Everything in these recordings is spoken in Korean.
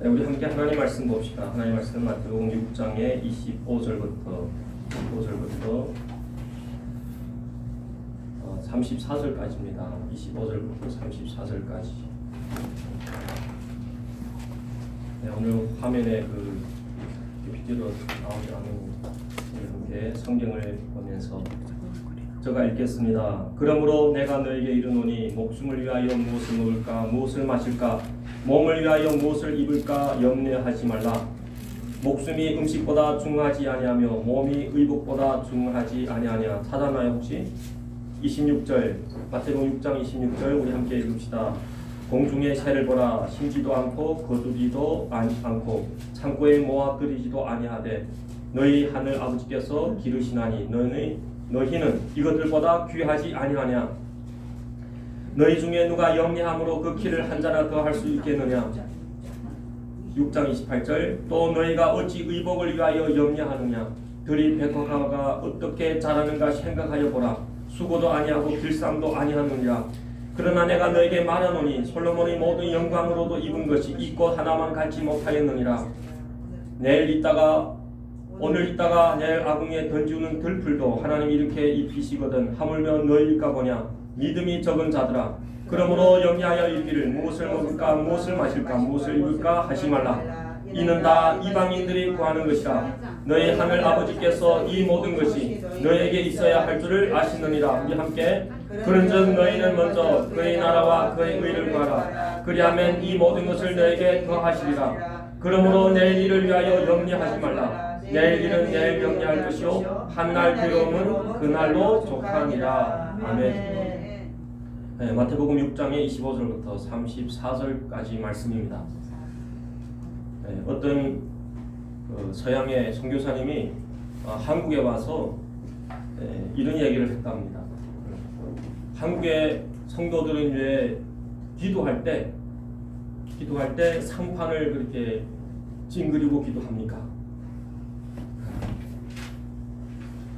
네, 우리 함께 하나님 말씀 봅시다. 하나님 말씀 마태복음 6장의 25절부터 34절까지입니다. 25절부터 34절까지. 네, 오늘 화면에 PPT로 나오지 않은 함께 성경을 보면서 제가 읽겠습니다. 그러므로 내가 너에게 이르노니 목숨을 위하여 무엇을 먹을까 무엇을 마실까 몸을 위하여 무엇을 입을까 염려하지 말라. 목숨이 음식보다 중하지 아니하며 몸이 의복보다 중하지 아니하냐. 찾았나요 혹시? 26절 마태복음 6장 26절 우리 함께 읽읍시다. 공중의 새를 보라. 심지도 않고 거두기도 않고 창고에 모아 들이지도 아니하되 너희 하늘 아버지께서 기르시나니 너희는 이것들보다 귀하지 아니하냐. 너희 중에 누가 영리함으로 그 키를 한 자나 더 할 수 있겠느냐. 6장 28절 또 너희가 어찌 의복을 위하여 염려하느냐. 들이 백화가가 어떻게 자라는가 생각하여 보라. 수고도 아니하고 길쌈도 아니하느니라. 그러나 내가 너에게 말하노니 솔로몬의 모든 영광으로도 입은 것이 이 꽃 하나만 갖지 못하였느니라. 오늘 있다가 내일 아궁이에 던지우는 들풀도 하나님이 이렇게 입히시거든 하물며 너희일까 보냐. 믿음이 적은 자들아, 그러므로 염려하여 이르기를 무엇을 먹을까 무엇을 마실까 무엇을 입을까 하지 말라. 이는 다 이방인들이 구하는 것이라. 너희 하늘 아버지께서 이 모든 것이 너희에게 있어야 할 줄을 아시느니라. 우리 함께 그런즉 너희는 먼저 그의 나라와 그의 의를 구하라. 그리하면 이 모든 것을 너희에게 더하시리라. 그러므로 내일 일을 위하여 염려하지 말라. 내일 일은 내일 염려할 것이요 한날 괴로움은 그날로 족하니라. 아멘. 네, 마태복음 6장의 25절부터 34절까지 말씀입니다. 네, 어떤 서양의 선교사님이 한국에 와서 이런 얘기를 했답니다. 한국의 성도들은 왜 기도할 때 상판을 그렇게 찡그리고 기도합니까?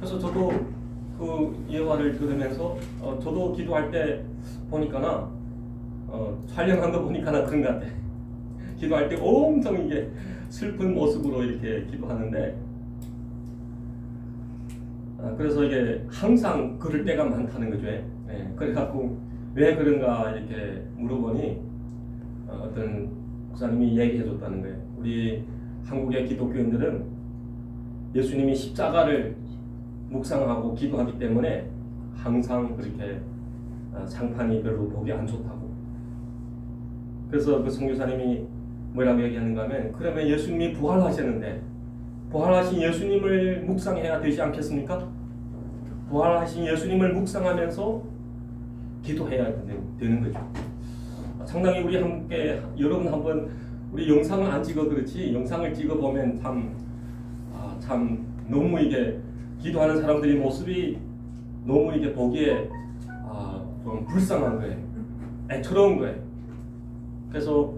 그래서 저도 그 예화를 들으면서 저도 기도할 때 보니까나 촬영한 거 보니까나 그런 것 같아. 기도할 때 엄청 이게 슬픈 모습으로 이렇게 기도하는데 그래서 이게 항상 그럴 때가 많다는 거죠. 그래갖고 왜 그런가 이렇게 물어보니 어떤 목사님이 얘기해줬다는 거예요. 우리 한국의 기독교인들은 예수님이 십자가를 묵상하고 기도하기 때문에 항상 그렇게 상판이 별로 보기 안 좋다고. 그래서 그 선교사님이 뭐라고 얘기하는가 하면 그러면 예수님이 부활하셨는데 부활하신 예수님을 묵상해야 되지 않겠습니까? 부활하신 예수님을 묵상하면서 기도해야 되는 거죠. 상당히 우리 함께 여러분 한번 우리 영상을 안 찍어 그렇지 영상을 찍어 보면 참 너무 이게 기도하는 사람들의 모습이 너무 이게 보기에 좀 불쌍한 거예요. 애처로운 거예요. 그래서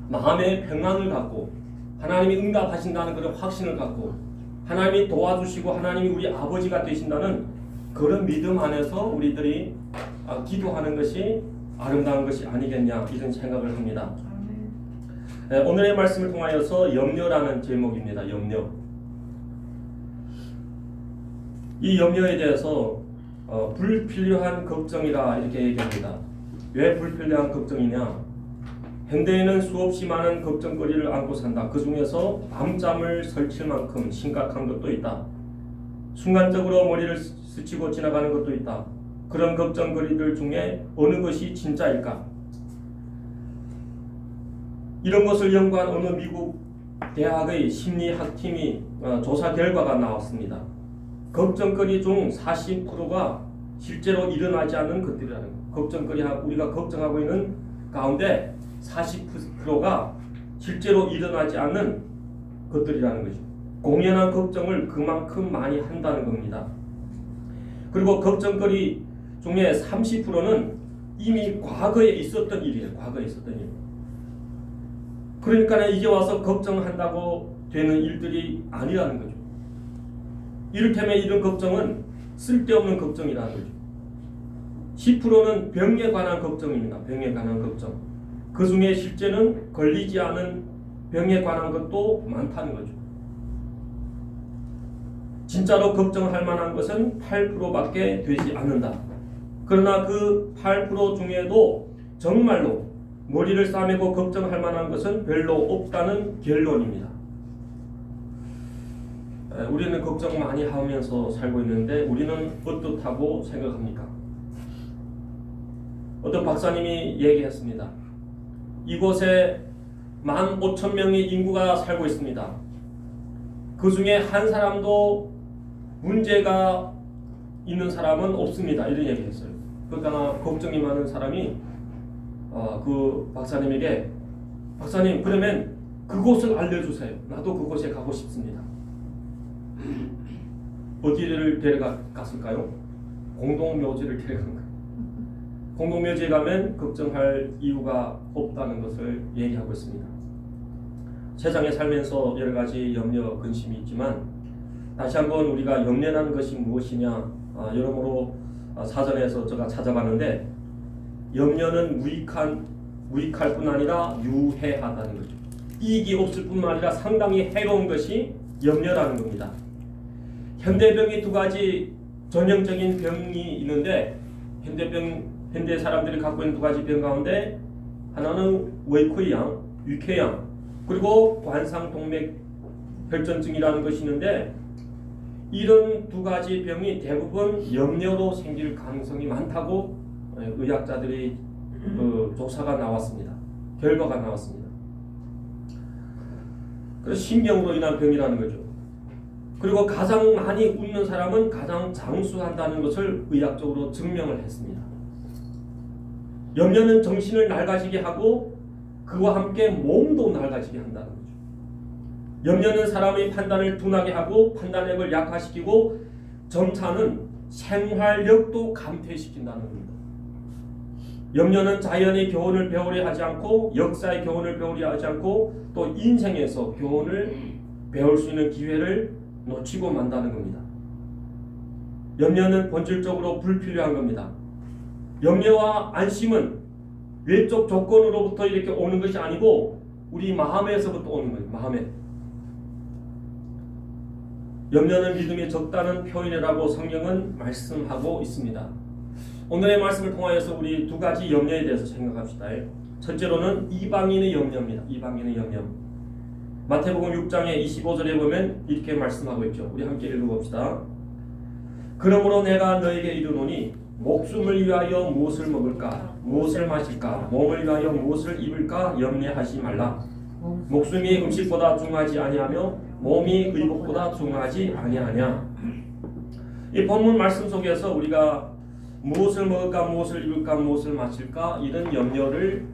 마음의 평안을 갖고 하나님이 응답하신다는 그런 확신을 갖고 하나님이 도와주시고 하나님이 우리 아버지가 되신다는 그런 믿음 안에서 우리들이 기도하는 것이 아름다운 것이 아니겠냐 이런 생각을 합니다. 오늘의 말씀을 통하여서 염려라는 제목입니다. 염려. 이 염려에 대해서 불필요한 걱정이라 이렇게 얘기합니다. 왜 불필요한 걱정이냐? 현대에는 수없이 많은 걱정거리를 안고 산다. 그 중에서 밤잠을 설칠 만큼 심각한 것도 있다. 순간적으로 머리를 스치고 지나가는 것도 있다. 그런 걱정거리들 중에 어느 것이 진짜일까? 이런 것을 연구한 어느 미국 대학의 심리학팀이 조사 결과가 나왔습니다. 걱정거리 중 40%가 실제로 일어나지 않는 것들이라는 거예요. 걱정거리 우리가 걱정하고 있는 가운데 40%가 실제로 일어나지 않는 것들이라는 거죠. 공연한 걱정을 그만큼 많이 한다는 겁니다. 그리고 걱정거리 중에 30%는 이미 과거에 있었던 일이에요. 과거에 있었던 일. 그러니까 이제 와서 걱정한다고 되는 일들이 아니라는 거죠. 이를테면 이런 걱정은 쓸데없는 걱정이라는 거죠. 10%는 병에 관한 걱정입니다. 병에 관한 걱정. 그 중에 실제는 걸리지 않은 병에 관한 것도 많다는 거죠. 진짜로 걱정할 만한 것은 8%밖에 되지 않는다. 그러나 그 8% 중에도 정말로 머리를 싸매고 걱정할 만한 것은 별로 없다는 결론입니다. 우리는 걱정 많이 하면서 살고 있는데 우리는 어떻다고 생각합니까? 어떤 박사님이 얘기했습니다. 이곳에 15,000명의 인구가 살고 있습니다. 그 중에 한 사람도 문제가 있는 사람은 없습니다. 이런 얘기했어요. 그러니까 걱정이 많은 사람이 그 박사님에게 박사님 그러면 그곳을 알려주세요. 나도 그곳에 가고 싶습니다. 어디를 데려갔을까요? 공동묘지를 데려간 거예요. 공동묘지에 가면 걱정할 이유가 없다는 것을 얘기하고 있습니다. 세상에 살면서 여러 가지 염려, 근심이 있지만 다시 한번 우리가 염려라는 것이 무엇이냐 여러모로 사전에서 제가 찾아봤는데 염려는 무익할 뿐 아니라 유해하다는 거죠. 이익이 없을 뿐만 아니라 상당히 해로운 것이 염려라는 겁니다. 현대병이 두 가지 전형적인 병이 있는데 현대 사람들이 갖고 있는 두 가지 병 가운데 하나는 웨이크양, 유쾌양, 그리고 관상동맥혈전증이라는 것이 있는데 이런 두 가지 병이 대부분 염려로 생길 가능성이 많다고 의학자들이 조사가 나왔습니다. 결과가 나왔습니다. 그래서 신경으로 인한 병이라는 거죠. 그리고 가장 많이 웃는 사람은 가장 장수한다는 것을 의학적으로 증명을 했습니다. 염려는 정신을 낡아지게 하고 그와 함께 몸도 낡아지게 한다는 거죠. 염려는 사람의 판단을 둔하게 하고 판단력을 약화시키고 점차는 생활력도 감퇴시킨다는 겁니다. 염려는 자연의 교훈을 배우려 하지 않고 역사의 교훈을 배우려 하지 않고 또 인생에서 교훈을 배울 수 있는 기회를 놓치고 만다는 겁니다. 염려는 본질적으로 불필요한 겁니다. 염려와 안심은 외적 조건으로부터 이렇게 오는 것이 아니고 우리 마음에서부터 오는 거예요. 마음에. 염려는 믿음이 적다는 표현이라고 성경은 말씀하고 있습니다. 오늘의 말씀을 통하여서 우리 두 가지 염려에 대해서 생각합시다. 첫째로는 이방인의 염려입니다. 이방인의 염려. 마태복음 6장의 25절에 보면 이렇게 말씀하고 있죠. 우리 함께 읽어봅시다. 그러므로 내가 너에게 이르노니 목숨을 위하여 무엇을 먹을까 무엇을 마실까 몸을 위하여 무엇을 입을까 염려하지 말라. 목숨이 음식보다 중하지 아니하며 몸이 의복보다 중하지 아니하냐. 이 본문 말씀 속에서 우리가 무엇을 먹을까 무엇을 입을까 무엇을 마실까 이런 염려를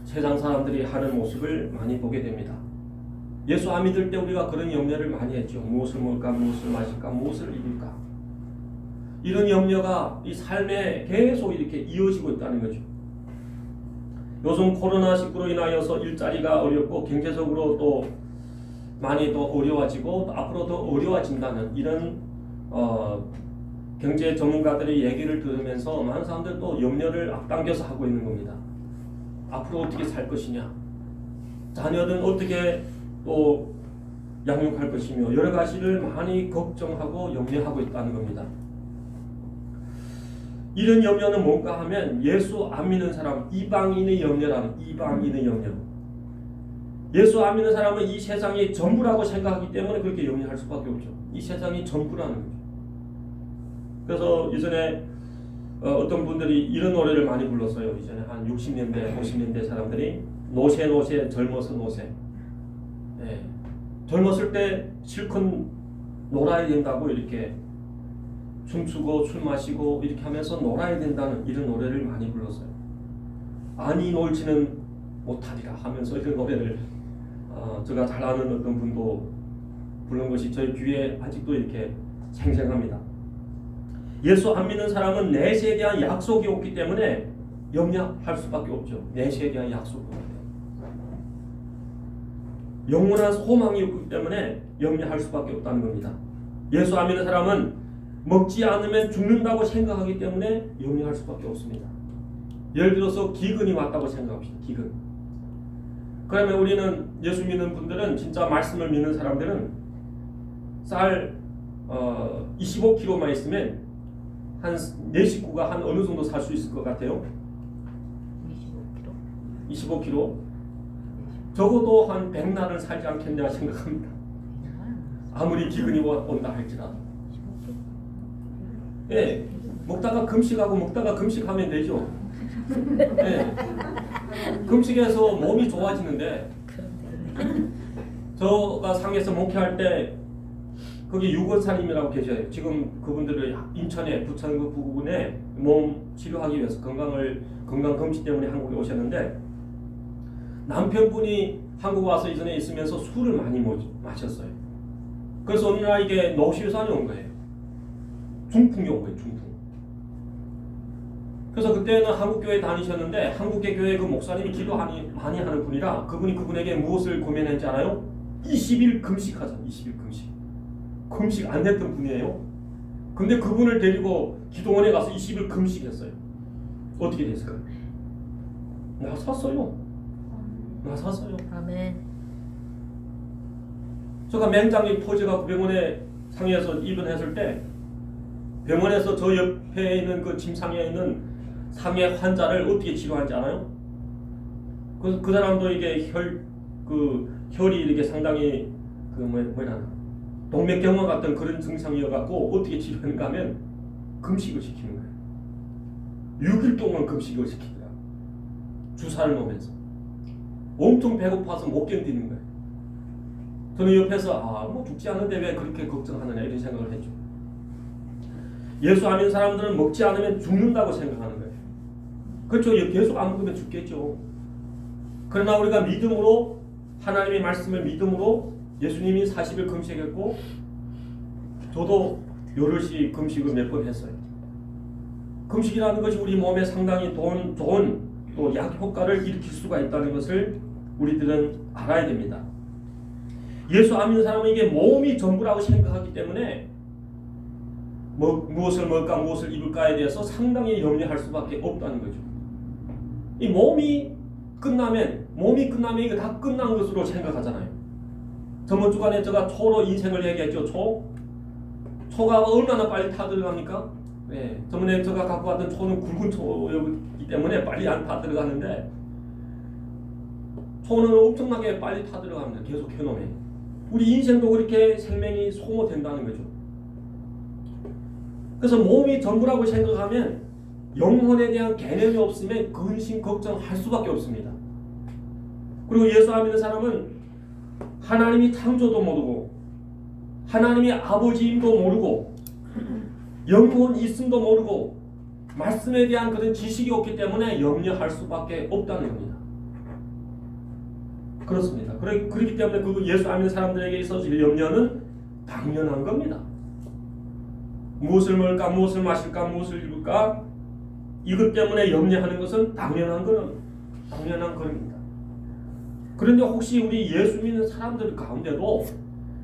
세상 사람들이 하는 모습을 많이 보게 됩니다. 예수 안 믿을 때 우리가 그런 염려를 많이 했죠. 무엇을 먹을까 무엇을 마실까 무엇을 입을까 이런 염려가 이 삶에 계속 이렇게 이어지고 있다는 거죠. 요즘 코로나19로 인하여서 일자리가 어렵고 경제적으로 또 많이 더 어려워지고 또 앞으로 더 어려워진다는 이런 경제 전문가들의 얘기를 들으면서 많은 사람들 또 염려를 앞당겨서 하고 있는 겁니다. 앞으로 어떻게 살 것이냐, 자녀들은 어떻게 또 양육할 것이며 여러 가지를 많이 걱정하고 염려하고 있다는 겁니다. 이런 염려는 뭔가 하면 예수 안 믿는 사람, 이방인의 염려라는 이방인의 염려. 예수 안 믿는 사람은 이 세상이 전부라고 생각하기 때문에 그렇게 염려할 수밖에 없죠. 이 세상이 전부라는 거죠. 그래서 예전에 어떤 분들이 이런 노래를 많이 불렀어요. 이전에 한 60년대, 50년대 사람들이 노세 노세 젊어서 노세. 네. 젊었을 때 실컷 놀아야 된다고 이렇게 춤추고 술 마시고 이렇게 하면서 놀아야 된다는 이런 노래를 많이 불렀어요. 아니 놀지는 못하리라 하면서 이런 노래를 제가 잘 아는 어떤 분도 부른 것이 저희 귀에 아직도 이렇게 생생합니다. 예수 안 믿는 사람은 내세에 대한 약속이 없기 때문에 염려할 수밖에 없죠. 내세에 대한 약속이 없어요. 영원한 소망이 없기 때문에 염려할 수밖에 없다는 겁니다. 예수 안 믿는 사람은 먹지 않으면 죽는다고 생각하기 때문에 염려할 수밖에 없습니다. 예를 들어서 기근이 왔다고 생각합시다. 기근. 그러면 우리는 예수 믿는 분들은 진짜 말씀을 믿는 사람들은 쌀 25kg만 있으면 한 내 식구가 한 어느 정도 살 수 있을 것 같아요? 25kg? 적어도 한 100날은 살지 않겠냐 생각합니다. 아무리 기근이 온다 할지라도. 예, 먹다가 금식하고 먹다가 금식하면 되죠. 예, 금식해서 몸이 좋아지는데 저가 상에서 목회할 때 거기 유건사님이라고 계셔요. 지금 그분들을 인천에 부천 그 부근에 몸 치료하기 위해서 건강 검진 때문에 한국에 오셨는데 남편분이 한국 와서 이전에 있으면서 술을 많이 마셨어요. 그래서 어느 날 이게 노실산이 온 거예요. 중풍이 온 거예요. 중풍. 그래서 그때는 한국교회 다니셨는데 한국의 교회 그 목사님이 기도 많이 하는 분이라 그분이 그분에게 무엇을 고민했는지 알아요? 20일 금식하자. 20일 금식. 금식 안 됐던 분이에요. 근데 그분을 데리고 기도원에 가서 20일 금식했어요. 어떻게 됐을까요? 나섰어요. 아멘. 제가 맹장이 터져가 병원에 상해서 입원했을 때 병원에서 저 옆에 있는 그 침상에 있는 상해 환자를 어떻게 치료하는지 알아요? 그래서 그 사람도 이게 혈이 이렇게 상당히 동맥경화 같은 그런 증상이어갖고 어떻게 치료하는가 하면 금식을 시키는 거예요. 6일 동안 금식을 시키더라. 주사를 놓으면서. 엄청 배고파서 못 견디는 거예요. 저는 옆에서 뭐 죽지 않는데 왜 그렇게 걱정하느냐 이런 생각을 했죠. 예수 안 믿는 사람들은 먹지 않으면 죽는다고 생각하는 거예요. 그렇죠. 계속 안 먹으면 죽겠죠. 그러나 우리가 믿음으로 하나님의 말씀을 믿음으로 예수님이 40일 금식했고 저도 여럿이 금식을 몇 번 했어요. 금식이라는 것이 우리 몸에 상당히 좋은 또 약 효과를 일으킬 수가 있다는 것을 우리들은 알아야 됩니다. 예수 안 믿는 사람은 이게 몸이 전부라고 생각하기 때문에 무엇을 먹을까 무엇을 입을까에 대해서 상당히 염려할 수밖에 없다는 거죠. 이 몸이 끝나면 이거 다 끝난 것으로 생각하잖아요. 저번 주간에 제가 초로 인생을 얘기했죠. 초가 얼마나 빨리 타들어갑니까? 네, 저번에 제가 갖고 왔던 초는 굵은 초이기 때문에 빨리 안 타들어가는데 초는 엄청나게 빨리 타들어갑니다. 계속 해놓으면 우리 인생도 그렇게 생명이 소모된다는 거죠. 그래서 몸이 전부라고 생각하면 영혼에 대한 개념이 없으면 근심 걱정할 수밖에 없습니다. 그리고 예수 안 믿는 사람은 하나님이 창조도 모르고 하나님이 아버지임도 모르고 영혼 있음도 모르고 말씀에 대한 그런 지식이 없기 때문에 염려할 수밖에 없다는 겁니다. 그렇습니다. 그렇기 때문에 그 예수 안 믿는 사람들에게 있어서 염려는 당연한 겁니다. 무엇을 먹을까, 무엇을 마실까, 무엇을 입을까 이것 때문에 염려하는 것은 당연한 겁니다. 그런데 혹시 우리 예수 믿는 사람들 가운데도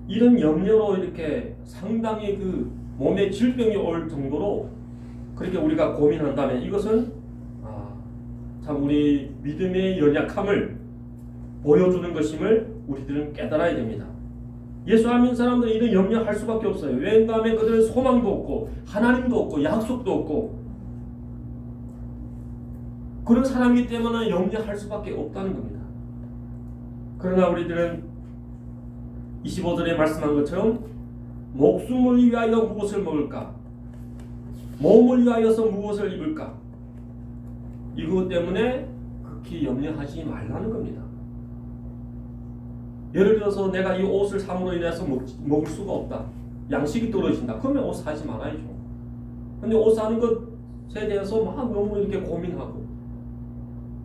이런 염려로 이렇게 상당히 그 몸에 질병이 올 정도로 그렇게 우리가 고민한다면 이것은 참 우리 믿음의 연약함을 보여주는 것임을 우리들은 깨달아야 됩니다. 예수 안 믿는 사람들은 이런 염려할 수밖에 없어요. 왜냐하면 그들은 소망도 없고 하나님도 없고 약속도 없고 그런 사람이기 때문에 염려할 수밖에 없다는 겁니다. 그러나 우리들은 25절에 말씀한 것처럼 목숨을 위하여 무엇을 먹을까? 몸을 위하여서 무엇을 입을까? 이것 때문에 극히 염려하지 말라는 겁니다. 예를 들어서 내가 이 옷을 삼으로 인해서 먹을 수가 없다. 양식이 떨어진다. 그러면 옷 사지 말아야죠. 근데 옷 사는 것에 대해서 막 너무 이렇게 고민하고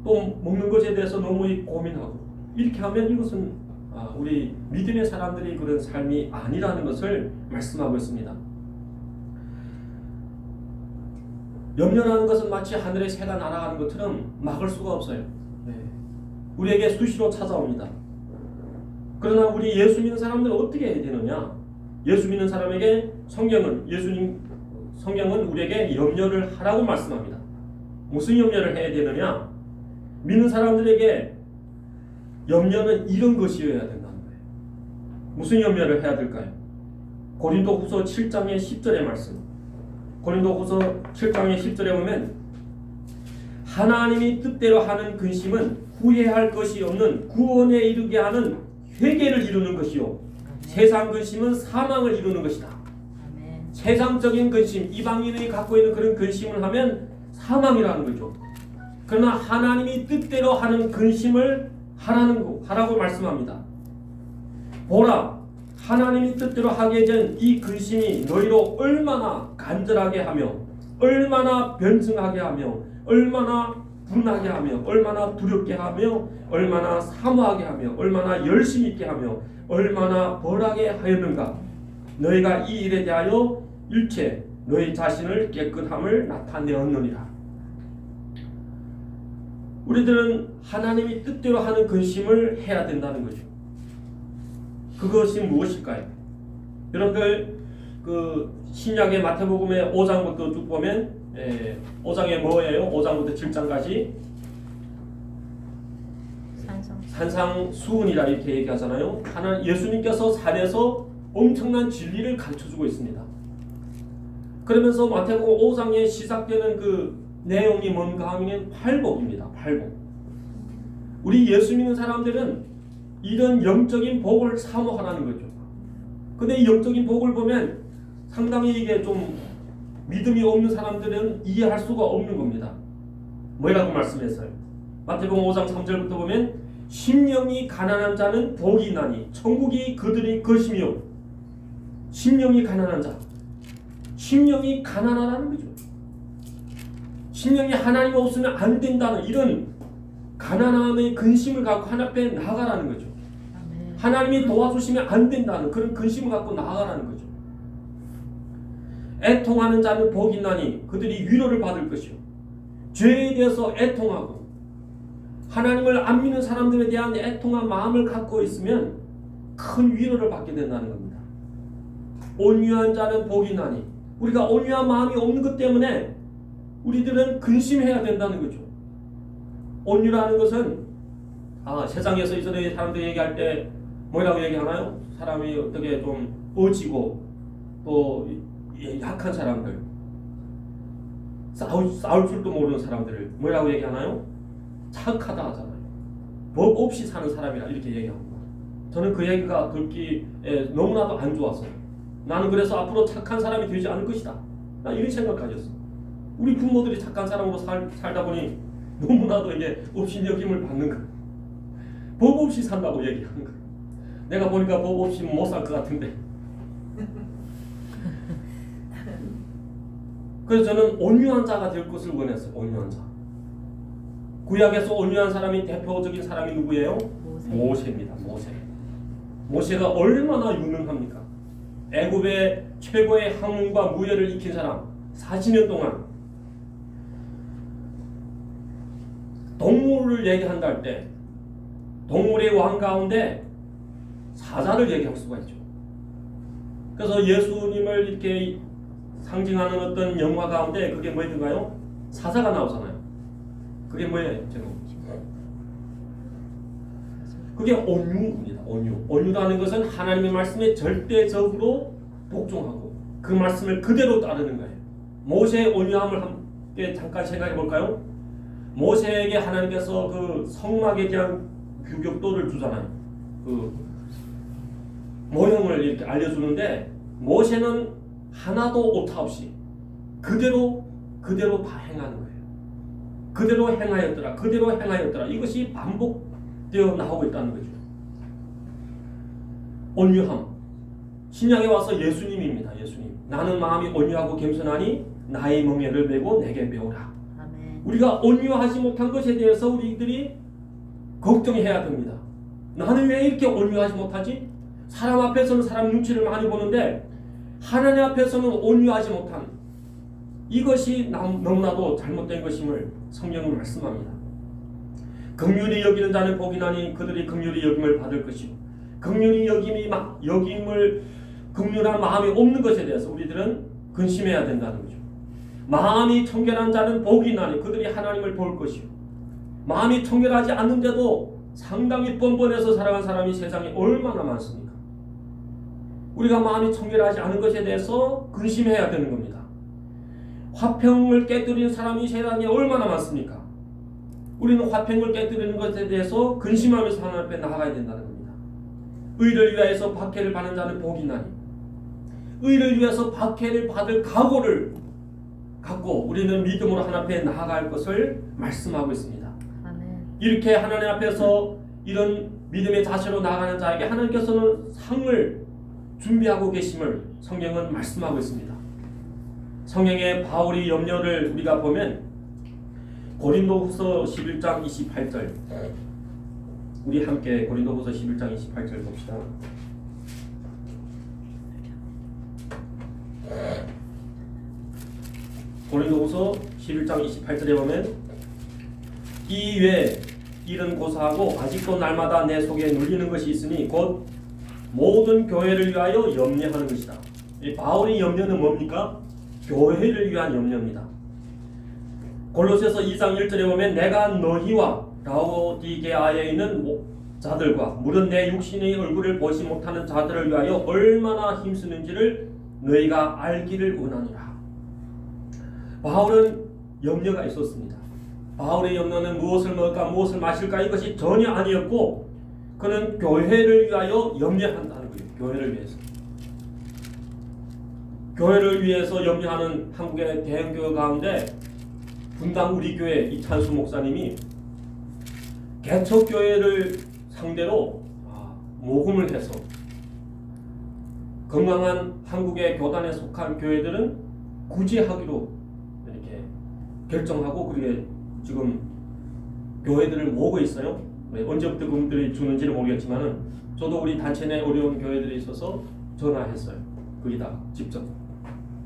또 먹는 것에 대해서 너무 고민하고 이렇게 하면 이것은 우리 믿음의 사람들이 그런 삶이 아니라는 것을 말씀하고 있습니다. 염려라는 것은 마치 하늘의 새가 날아가는 것처럼 막을 수가 없어요. 우리에게 수시로 찾아옵니다. 그러나 우리 예수 믿는 사람들은 어떻게 해야 되느냐? 예수 믿는 사람에게 성경은 우리에게 염려를 하라고 말씀합니다. 무슨 염려를 해야 되느냐? 믿는 사람들에게 염려는 이런 것이어야 된다는 거예요. 무슨 염려를 해야 될까요? 고린도후서 7장의 10절의 말씀. 고린도후서 7장의 10절에 보면 하나님이 뜻대로 하는 근심은 후회할 것이 없는 구원에 이르게 하는 회개를 이루는 것이요 세상 근심은 사망을 이루는 것이다. 세상적인 근심, 이방인이 갖고 있는 그런 근심을 하면 사망이라는 거죠. 그러나 하나님이 뜻대로 하는 근심을 하라고 말씀합니다. 보라, 하나님이 뜻대로 하게 된 이 근심이 너희로 얼마나 간절하게 하며 얼마나 변증하게 하며 얼마나 분하게 하며 얼마나 두렵게 하며 얼마나 사모하게 하며 얼마나 열심히 있게 하며 얼마나 벌하게 하였는가. 너희가 이 일에 대하여 일체 너희 자신을 깨끗함을 나타내었느니라. 우리들은 하나님이 뜻대로 하는 근심을 해야 된다는 거죠. 그것이 무엇일까요? 여러분들 그 신약의 마태복음의 5장부터 쭉 보면 5장에 뭐예요? 5장부터 7장까지 산상수훈이라 이렇게 얘기하잖아요. 예수님께서 산에서 엄청난 진리를 가르쳐주고 있습니다. 그러면서 마태복음 5장에 시작되는 그 내용이 뭔가 하면 팔복입니다. 팔복. 우리 예수 믿는 사람들은 이런 영적인 복을 사모하라는 거죠. 근데 이 영적인 복을 보면 상당히 이게 좀 믿음이 없는 사람들은 이해할 수가 없는 겁니다. 뭐라고 말씀했어요? 마태복음 5장 3절부터 보면 심령이 가난한 자는 복이 있나니 천국이 그들의 것이며. 심령이 가난한 자, 심령이 가난하다는 거죠. 심령이 하나님 없으면 안 된다는 이런 가난함의 근심을 갖고 하나님 앞에 나아가라는 거죠. 하나님이 도와주시면 안 된다는 그런 근심을 갖고 나아가라는 거죠. 애통하는 자는 복이 있나니 그들이 위로를 받을 것이요. 죄에 대해서 애통하고 하나님을 안 믿는 사람들에 대한 애통한 마음을 갖고 있으면 큰 위로를 받게 된다는 겁니다. 온유한 자는 복이 있나니 우리가 온유한 마음이 없는 것 때문에 우리들은 근심해야 된다는 거죠. 온유라는 것은 세상에서 이전에 사람들 얘기할 때 뭐라고 얘기하나요? 사람이 어떻게 좀 어지고 또 약한 사람들, 싸울 줄도 모르는 사람들을 뭐라고 얘기하나요? 착하다 하잖아요. 법 없이 사는 사람이라 이렇게 얘기합니다. 저는 그 얘기가 듣기에 너무나도 안 좋았어요. 나는 그래서 앞으로 착한 사람이 되지 않을 것이다. 나 이런 생각 가졌어. 우리 부모들이 착한 사람으로 살다 보니 너무나도 이게 업신여김을 받는 거예요. 법 없이 산다고 얘기하는 거예요. 내가 보니까 법 없이 못 살 것 같은데. 그래서 저는 온유한 자가 될 것을 원했어요. 온유한 자. 구약에서 온유한 사람이 대표적인 사람이 누구예요? 모세입니다. 모세가 얼마나 유능합니까? 애굽의 최고의 학문과 무예를 익힌 사람. 40년 동안 동물을 얘기한다 할 때 동물의 왕 가운데 사자를 얘기할 수가 있죠. 그래서 예수님을 이렇게 상징하는 어떤 영화 가운데 그게 뭐든가요? 사자가 나오잖아요. 그게 뭐예요? 그게 온유입니다. 온유라는 것은 하나님의 말씀에 절대적으로 복종하고 그 말씀을 그대로 따르는 거예요. 모세의 온유함을 함께 잠깐 생각해 볼까요? 모세에게 하나님께서 그 성막에 대한 규격도를 주잖아요. 그 모형을 이렇게 알려주는데 모세는 하나도 오타 없이 그대로 다 행하는 거예요. 그대로 행하였더라. 이것이 반복되어 나오고 있다는 거죠. 온유함. 신약에 와서 예수님입니다. 예수님. 나는 마음이 온유하고 겸손하니 나의 멍에를 메고 내게 배우라. 우리가 온유하지 못한 것에 대해서 우리들이 걱정해야 됩니다. 나는 왜 이렇게 온유하지 못하지? 사람 앞에서는 사람 눈치를 많이 보는데 하나님 앞에서는 온유하지 못한 이것이 너무나도 잘못된 것임을 성경은 말씀합니다. 긍휼히 여기는 자는 복이 나니 그들이 긍휼히 여김을 받을 것이고 긍휼히 긍휼한 마음이 없는 것에 대해서 우리들은 근심해야 된다는 거죠. 마음이 청결한 자는 복이 나니 그들이 하나님을 볼 것이요. 마음이 청결하지 않는데도 상당히 뻔뻔해서 살아간 사람이 세상에 얼마나 많습니까? 우리가 마음이 청결하지 않은 것에 대해서 근심해야 되는 겁니다. 화평을 깨뜨리는 사람이 세상에 얼마나 많습니까? 우리는 화평을 깨뜨리는 것에 대해서 근심하면서 하나님 앞에 나아가야 된다는 겁니다. 의를 위하여서 박해를 받는 자는 복이 나니, 의를 위해서 박해를 받을 각오를 갖고 우리는 믿음으로 하나님 앞에 나아갈 것을 말씀하고 있습니다. 이렇게 하나님 앞에서 이런 믿음의 자세로 나아가는 자에게 하나님께서는 상을 준비하고 계심을 성경은 말씀하고 있습니다. 성경에 바울의 염려를 우리가 보면 고린도후서 11장 28절, 우리 함께 고린도후서 11장 28절 봅시다. 고린도후서 11장 28절에 보면 이 외에 일은 고사하고 아직도 날마다 내 속에 눌리는 것이 있으니 곧 모든 교회를 위하여 염려하는 것이다. 이 바울의 염려는 뭡니까? 교회를 위한 염려입니다. 골로새서 2장 1절에 보면 내가 너희와 라오디게아에 있는 자들과 물은 내 육신의 얼굴을 보지 못하는 자들을 위하여 얼마나 힘쓰는지를 너희가 알기를 원하노라. 바울은 염려가 있었습니다. 바울의 염려는 무엇을 먹을까 무엇을 마실까 이것이 전혀 아니었고 그는 교회를 위하여 염려한다는 거예요. 교회를 위해서. 교회를 위해서 염려하는 한국의 대형교회 가운데 분당 우리 교회 이찬수 목사님이 개척교회를 상대로 모금을 해서 건강한 한국의 교단에 속한 교회들은 구제하기로 이렇게 결정하고 그렇게 지금 교회들을 모으고 있어요. 언제부터 그분들이 주는지는 모르겠지만은 저도 우리 단체 내 어려운 교회들이 있어서 전화했어요. 거기다 직접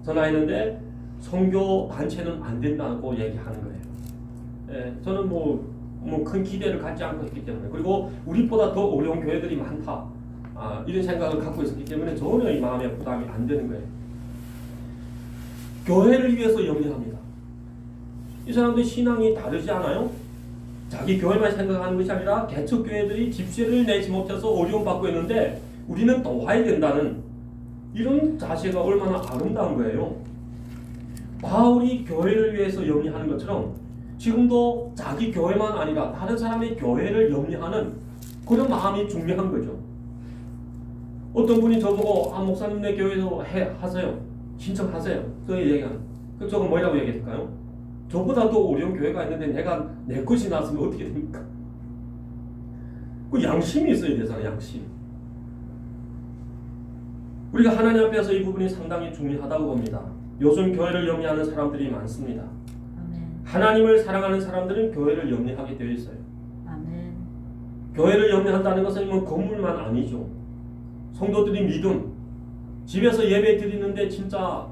전화했는데 선교 단체는 안 된다고 얘기하는 거예요. 저는 뭐 큰 기대를 갖지 않고 했기 때문에 그리고 우리보다 더 어려운 교회들이 많다 이런 생각을 갖고 있었기 때문에 전혀 이 마음에 부담이 안 되는 거예요. 교회를 위해서 염려합니다. 이 사람들 신앙이 다르지 않아요? 자기 교회만 생각하는 것이 아니라 개척교회들이 집세를 내지 못해서 어려움받고 있는데 우리는 도와야 된다는 이런 자세가 얼마나 아름다운 거예요. 바울이 교회를 위해서 염려하는 것처럼 지금도 자기 교회만 아니라 다른 사람의 교회를 염려하는 그런 마음이 중요한 거죠. 어떤 분이 저보고 목사님네 교회에서 하세요. 신청하세요. 그 얘기하는 그쪽은 뭐라고 얘기했을까요? 저보다 더 어려운 교회가 있는데 내가 내 것이 나왔으면 어떻게 됩니까? 그 양심이 있어야 되잖아요. 양심. 우리가 하나님 앞에서 이 부분이 상당히 중요하다고 봅니다. 요즘 교회를 염려하는 사람들이 많습니다. 아멘. 하나님을 사랑하는 사람들은 교회를 염려하게 되어 있어요. 아멘. 교회를 염려한다는 것은 뭐 건물만 아니죠. 성도들이 믿음, 집에서 예배 드리는데 진짜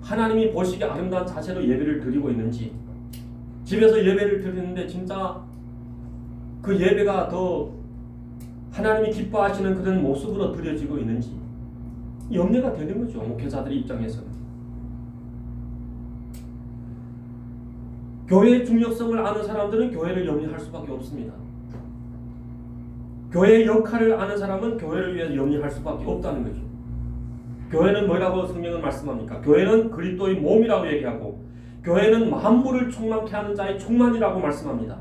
하나님이 보시기에 아름다운 자세로 예배를 드리고 있는지, 집에서 예배를 드리는데 진짜 그 예배가 더 하나님이 기뻐하시는 그런 모습으로 드려지고 있는지 염려가 되는 거죠. 목회자들의 입장에서는. 교회의 중요성을 아는 사람들은 교회를 염려할 수밖에 없습니다. 교회의 역할을 아는 사람은 교회를 위해서 염려할 수밖에 없다는 거죠. 교회는 뭐라고 성경은 말씀합니까? 교회는 그리스도의 몸이라고 얘기하고 교회는 만물을 충만케 하는 자의 충만이라고 말씀합니다.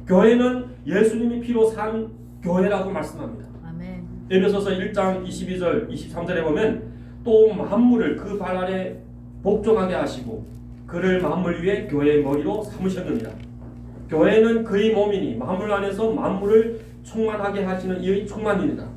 교회는 예수님이 피로 산 교회라고 말씀합니다. 아멘. 에베소서 1장 22절 23절에 보면 또 만물을 그 발 아래 복종하게 하시고 그를 만물 위에 교회의 머리로 삼으셨느니라. 교회는 그의 몸이니 만물 안에서 만물을 충만하게 하시는 이의 충만입니다.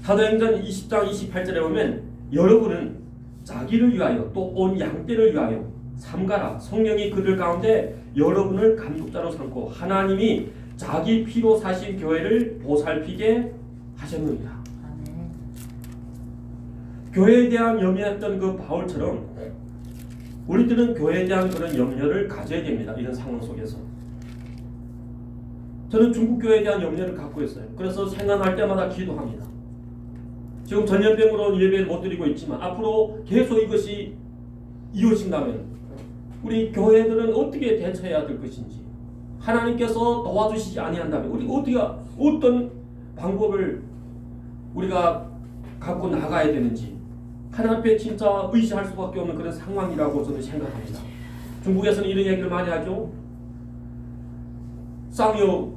사도행전 20장 28절에 보면 여러분은 자기를 위하여 또 온 양떼를 위하여 삼가라. 성령이 그들 가운데 여러분을 감독자로 삼고 하나님이 자기 피로 사신 교회를 보살피게 하셨느니라. 아멘. 교회에 대한 염려했던 그 바울처럼 우리들은 교회에 대한 그런 염려를 가져야 됩니다. 이런 상황 속에서. 저는 중국 교회에 대한 염려를 갖고 있어요. 그래서 생각날 때마다 기도합니다. 지금 전염병으로 예배를 못 드리고 있지만 앞으로 계속 이것이 이어진다면 우리 교회들은 어떻게 대처해야 될 것인지 하나님께서 도와주시지 아니한다면 우리 어떤 방법을 우리가 갖고 나가야 되는지 하나님 앞에 진짜 의지할 수밖에 없는 그런 상황이라고 저는 생각합니다. 중국에서는 이런 얘기를 많이 하죠. 쌍요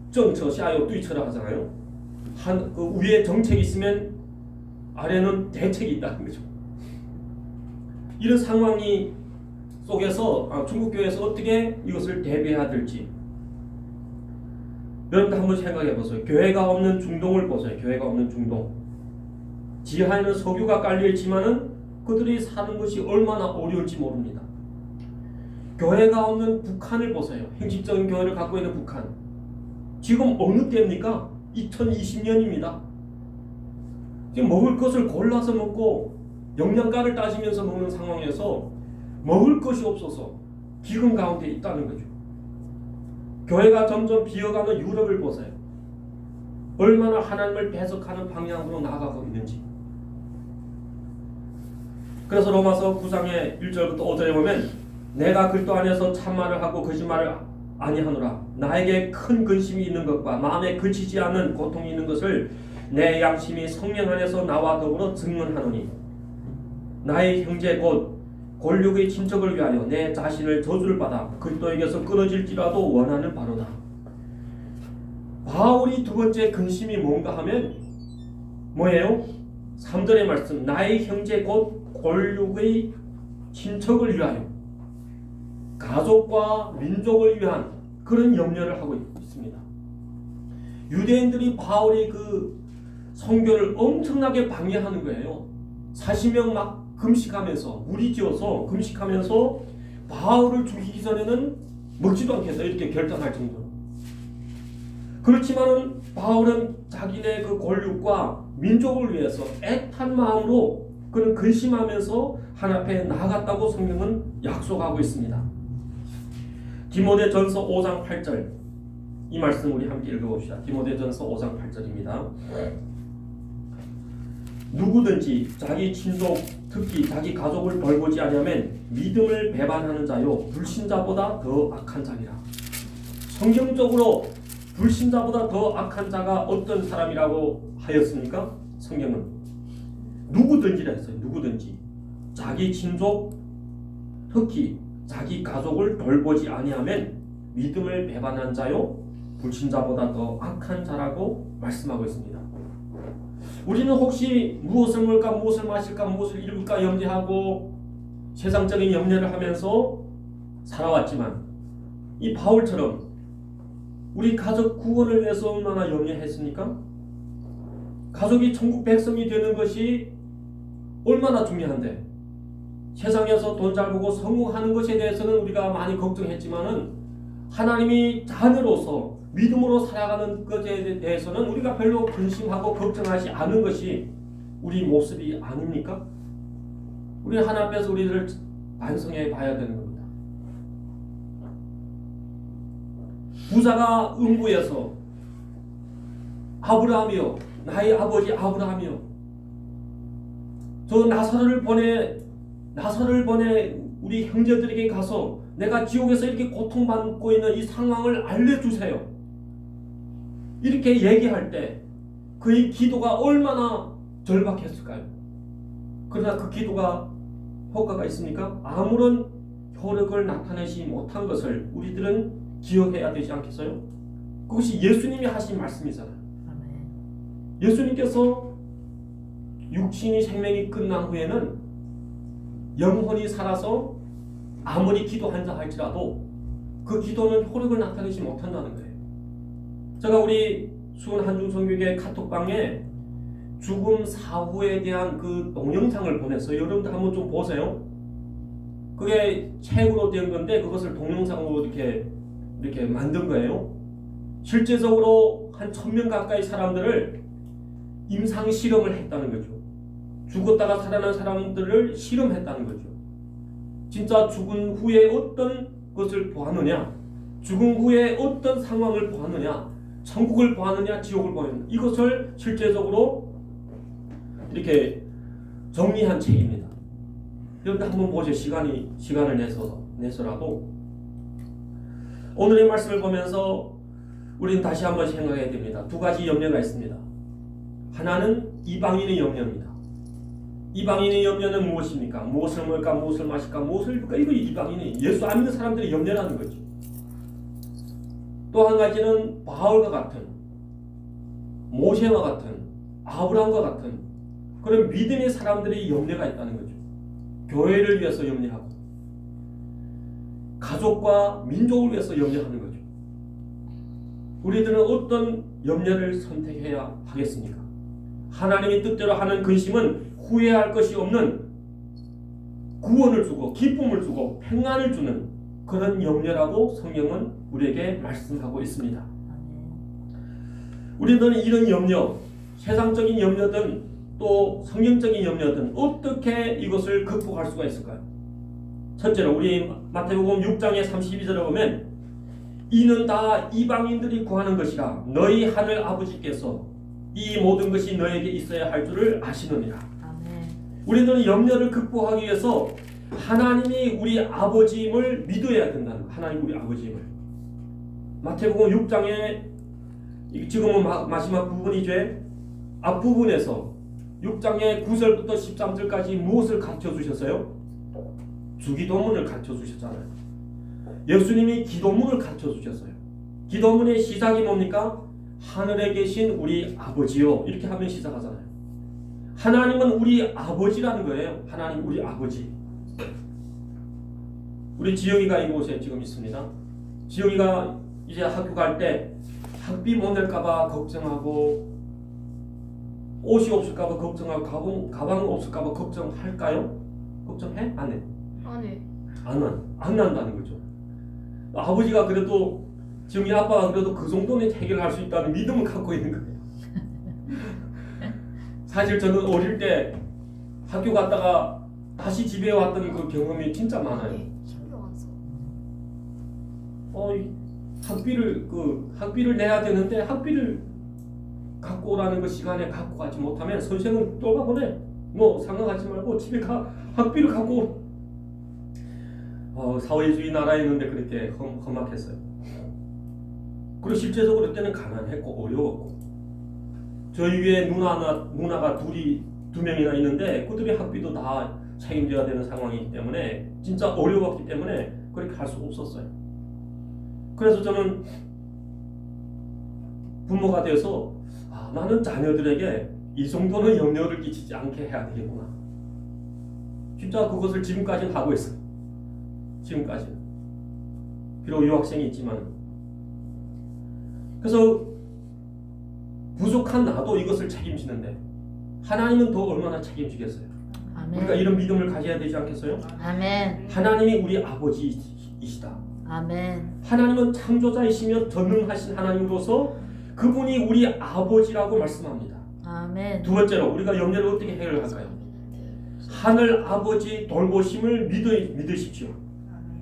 정처, 샤요 뚜이처라 하잖아요. 그 위에 정책이 있으면 아래는 대책이 있다는 거죠. 이런 상황이 속에서 중국 교회에서 어떻게 이것을 대비해야 될지 여러분도 한번 생각해 보세요. 교회가 없는 중동을 보세요. 교회가 없는 중동. 지하에는 석유가 깔려 있지만은 그들이 사는 것이 얼마나 어려울지 모릅니다. 교회가 없는 북한을 보세요. 형식적인 교회를 갖고 있는 북한. 지금 어느 때입니까? 2020년입니다. 지금 먹을 것을 골라서 먹고 영양가를 따지면서 먹는 상황에서 먹을 것이 없어서 기근 가운데 있다는 거죠. 교회가 점점 비어가는 유럽을 보세요. 얼마나 하나님을 배석하는 방향으로 나아가고 있는지. 그래서 로마서 9장의 1절부터 5절에 보면 내가 그리스도 안에서 참말을 하고 거짓말을 아니하노라. 나에게 큰 근심이 있는 것과 마음에 그치지 않는 고통이 있는 것을 내 양심이 성령 안에서 나와 더불어 증언하노니 나의 형제 곧 권력의 친척을 위하여 내 자신을 저주를 받아 그리스도에게서 끊어질지라도 원하는 바로다. 바울이 두 번째 근심이 뭔가 하면 뭐예요? 3절의 말씀 나의 형제 곧 권력의 친척을 위하여 가족과 민족을 위한 그런 염려를 하고 있습니다. 유대인들이 바울의 그 선교를 엄청나게 방해하는 거예요. 40명 막 금식하면서 무리지어서 금식하면서 바울을 죽이기 전에는 먹지도 않겠다 이렇게 결단할 정도로. 그렇지만은 바울은 자기네 그 권력과 민족을 위해서 애탄 마음으로 그는 근심하면서 하나님 앞에 나아갔다고 성경은 약속하고 있습니다. 디모데전서 5장 8절 이 말씀 우리 함께 읽어봅시다. 디모데전서 5장 8절입니다. 누구든지 자기 친족 특히 자기 가족을 돌보지 않으면 믿음을 배반하는 자요 불신자보다 더 악한 자니라. 성경적으로 불신자보다 더 악한 자가 어떤 사람이라고 하였습니까? 성경은 누구든지라 했어요. 누구든지 자기 친족 특히 자기 가족을 돌보지 아니하면 믿음을 배반한 자요 불신자보다 더 악한 자라고 말씀하고 있습니다. 우리는 혹시 무엇을 먹을까 무엇을 마실까 무엇을 입을까 염려하고 세상적인 염려를 하면서 살아왔지만 이 바울처럼 우리 가족 구원을 위해서 얼마나 염려했습니까? 가족이 천국 백성이 되는 것이 얼마나 중요한데 세상에서 돈 잘 벌고 성공하는 것에 대해서는 우리가 많이 걱정했지만은 하나님이 자녀로서 믿음으로 살아가는 것에 대해서는 우리가 별로 근심하고 걱정하지 않은 것이 우리 모습이 아닙니까? 우리 하나님 앞에서 우리를 반성해 봐야 되는 겁니다. 부자가 음부에서 아브라함이여 나의 아버지 아브라함이여 저 나사로를 보내 우리 형제들에게 가서 내가 지옥에서 이렇게 고통받고 있는 이 상황을 알려주세요. 이렇게 얘기할 때 그의 기도가 얼마나 절박했을까요? 그러나 그 기도가 효과가 있습니까? 아무런 효력을 나타내지 못한 것을 우리들은 기억해야 되지 않겠어요? 그것이 예수님이 하신 말씀이잖아요. 예수님께서 육신이 생명이 끝난 후에는 영혼이 살아서 아무리 기도한다 할지라도 그 기도는 효력을 나타내지 못한다는 거예요. 제가 우리 수원 한중성교회 카톡방에 죽음 사후에 대한 그 동영상을 보냈어요. 여러분들 한번 좀 보세요. 그게 책으로 된 건데 그것을 동영상으로 이렇게 만든 거예요. 실제적으로 한 1000명 가까이 사람들을 임상 실험을 했다는 거죠. 죽었다가 살아난 사람들을 실험했다는 거죠. 진짜 죽은 후에 어떤 것을 보았느냐, 죽은 후에 어떤 상황을 보았느냐, 천국을 보았느냐, 지옥을 보았느냐, 이것을 실제적으로 이렇게 정리한 책입니다. 여러분들 한번 보세요. 시간을 내서라도 오늘의 말씀을 보면서 우리는 다시 한번 생각해야 됩니다. 두 가지 염려가 있습니다. 하나는 이방인의 염려입니다. 이방인의 염려는 무엇입니까? 무엇을 먹을까, 무엇을 마실까, 무엇을 입을까? 이거 이방인이 예수 안 믿는 사람들의 염려라는 거죠. 또 한 가지는 바울과 같은, 모세와 같은, 아브라함과 같은 그런 믿음의 사람들의 염려가 있다는 거죠. 교회를 위해서 염려하고 가족과 민족을 위해서 염려하는 거죠. 우리들은 어떤 염려를 선택해야 하겠습니까? 하나님의 뜻대로 하는 근심은 후회할 것이 없는 구원을 주고 기쁨을 주고 평안을 주는 그런 염려라고 성경은 우리에게 말씀하고 있습니다. 우리들은 이런 염려, 세상적인 염려든 또 성경적인 염려든 어떻게 이것을 극복할 수가 있을까요? 첫째로 우리 마태복음 6장의 32절에 보면 이는 다 이방인들이 구하는 것이라 너희 하늘 아버지께서 이 모든 것이 너에게 있어야 할 줄을 아시느니라. 우리들은 염려를 극복하기 위해서 하나님이 우리 아버지임을 믿어야 된다는 거예요. 하나님 우리 아버지임을. 마태복음 6장에 지금은 마지막 부분이죠. 앞부분에서 6장의 9절부터 13절까지 무엇을 가르쳐 주셨어요? 주기도문을 가르쳐 주셨잖아요. 예수님이 기도문을 가르쳐 주셨어요. 기도문의 시작이 뭡니까? 하늘에 계신 우리 아버지요. 이렇게 하면 시작하잖아요. 하나님은 우리 아버지라는 거예요. 하나님 우리 아버지. 우리 지영이가 이곳에 지금 있습니다. 지영이가 이제 학교 갈 때 학비 못 낼까봐 걱정하고 옷이 없을까봐 걱정하고 가방 없을까봐 걱정할까요? 걱정해? 안 해? 안 해. 안 난다는 거죠. 아버지가 그래도 지영이 아빠가 그래도 그 정도는 해결할 수 있다는 믿음을 갖고 있는 거예요. 사실 저는 어릴 때 학교 갔다가 다시 집에 왔던 그 경험이 진짜 많아요. 신경 안 써. 학비를 내야 되는데 학비를 갖고 오라는 그 시간에 갖고 가지 못하면 선생은 똘바보내. 뭐 상관하지 말고 집에 가 학비를 갖고. 사회주의 나라였는데 그렇게 험악했어요. 그리고 실제적으로 그때는 가난했고 어려웠고 저희 위에 누나가 두 명이나 있는데 그들의 학비도 다 책임져야 되는 상황이기 때문에 진짜 어려웠기 때문에 그렇게 할 수 없었어요. 그래서 저는 부모가 돼서 나는 자녀들에게 이 정도는 염려를 끼치지 않게 해야 되겠구나. 진짜 그것을 지금까지는 하고 있어요. 지금까지는. 비록 유학생이 있지만. 그래서 부족한 나도 이것을 책임지는데 하나님은 더 얼마나 책임지겠어요. 아멘. 우리가 이런 믿음을 가져야 되지 않겠어요? 아멘. 하나님이 우리 아버지이시다. 아멘. 하나님은 창조자이시며 전능하신 하나님으로서 그분이 우리 아버지라고 말씀합니다. 아멘. 두 번째로 우리가 염려를 어떻게 해결할까요? 하늘 아버지 돌보심을 믿으십시오.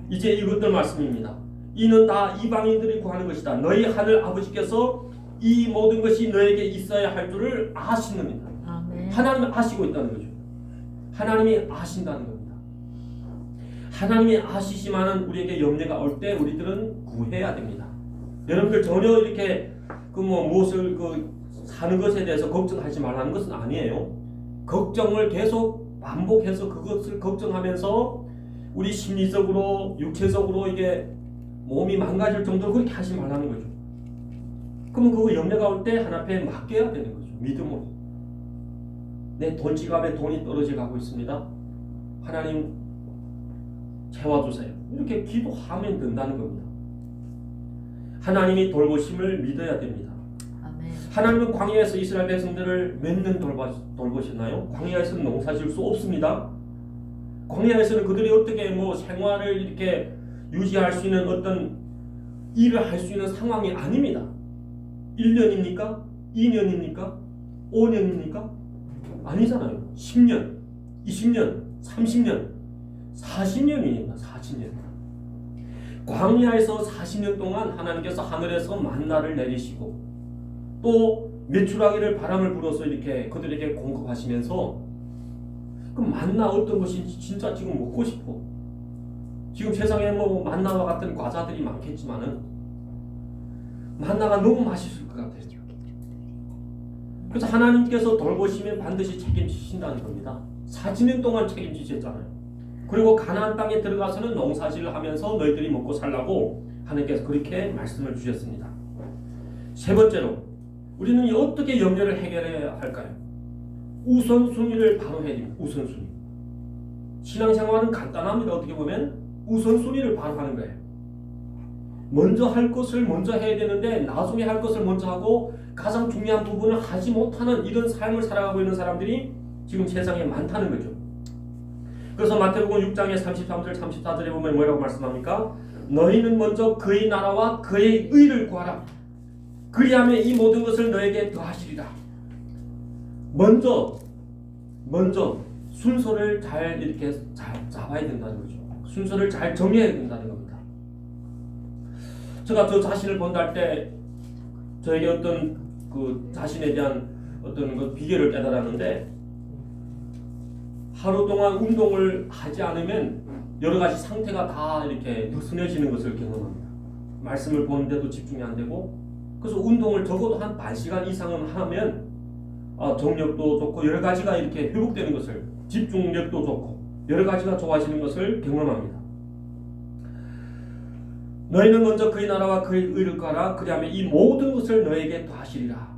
이제 이것들 말씀입니다. 이는 다 이방인들이 구하는 것이다. 너희 하늘 아버지께서 이 모든 것이 너에게 있어야 할 줄을 아시느니라. 아멘. 하나님이 아시고 있다는 거죠. 하나님이 아신다는 겁니다. 하나님이 아시지만은 우리에게 염려가 올 때 우리들은 구해야 됩니다. 여러분들 전혀 이렇게 무엇을 사는 것에 대해서 걱정하지 말라는 것은 아니에요. 걱정을 계속 반복해서 그것을 걱정하면서 우리 심리적으로 육체적으로 이게 몸이 망가질 정도로 그렇게 하지 말라는 거죠. 그러면 그거 염려가 올 때 하나님 앞에 맡겨야 되는 거죠. 믿음으로. 내 돈 지갑에 돈이 떨어져 가고 있습니다. 하나님 채워주세요. 이렇게 기도하면 된다는 겁니다. 하나님이 돌보심을 믿어야 됩니다. 아멘. 하나님은 광야에서 이스라엘 백성들을 몇 년 돌보셨나요? 광야에서는 농사 지을 수 없습니다. 광야에서는 그들이 어떻게 생활을 이렇게 유지할 수 있는 어떤 일을 할 수 있는 상황이 아닙니다. 1년입니까? 2년입니까? 5년입니까? 아니잖아요. 10년, 20년, 30년, 40년입니다. 40년. 광야에서 40년 동안 하나님께서 하늘에서 만나를 내리시고 또 메추라기를 바람을 불어서 이렇게 그들에게 공급하시면서 그 만나 어떤 것이 진짜 지금 먹고 싶어. 지금 세상에 뭐 만나와 같은 과자들이 많겠지만은 만나가 너무 맛있을 것 같아요. 그래서 하나님께서 돌보시면 반드시 책임지신다는 겁니다. 40년 동안 책임지셨잖아요. 그리고 가나안 땅에 들어가서는 농사질을 하면서 너희들이 먹고 살라고 하나님께서 그렇게 말씀을 주셨습니다. 세 번째로 우리는 어떻게 염려를 해결해야 할까요? 우선순위를 바로 해야 됩니다. 우선순위. 신앙생활은 간단합니다. 어떻게 보면 우선순위를 바로 하는 거예요. 먼저 할 것을 먼저 해야 되는데 나중에 할 것을 먼저 하고 가장 중요한 부분을 하지 못하는 이런 삶을 살아가고 있는 사람들이 지금 세상에 많다는 거죠. 그래서 마태복음 6장의 33절 34절에 보면 뭐라고 말씀합니까? 너희는 먼저 그의 나라와 그의 의를 구하라. 그리하면 이 모든 것을 너에게 더하시리라. 먼저 순서를 잘 이렇게 잡아야 된다는 거죠. 순서를 잘 정해야 된다는 겁니다. 제가 저 자신을 본다 할 때 저에게 어떤 그 자신에 대한 어떤 그 비결을 깨달았는데, 하루 동안 운동을 하지 않으면 여러 가지 상태가 다 이렇게 느슨해지는 것을 경험합니다. 말씀을 보는데도 집중이 안 되고, 그래서 운동을 적어도 한 반 시간 이상은 하면 정력도 좋고 여러 가지가 이렇게 회복되는 것을, 집중력도 좋고 여러 가지가 좋아지는 것을 경험합니다. 너희는 먼저 그의 나라와 그의 의를 구하라. 그리하면 이 모든 것을 너에게 더하시리라.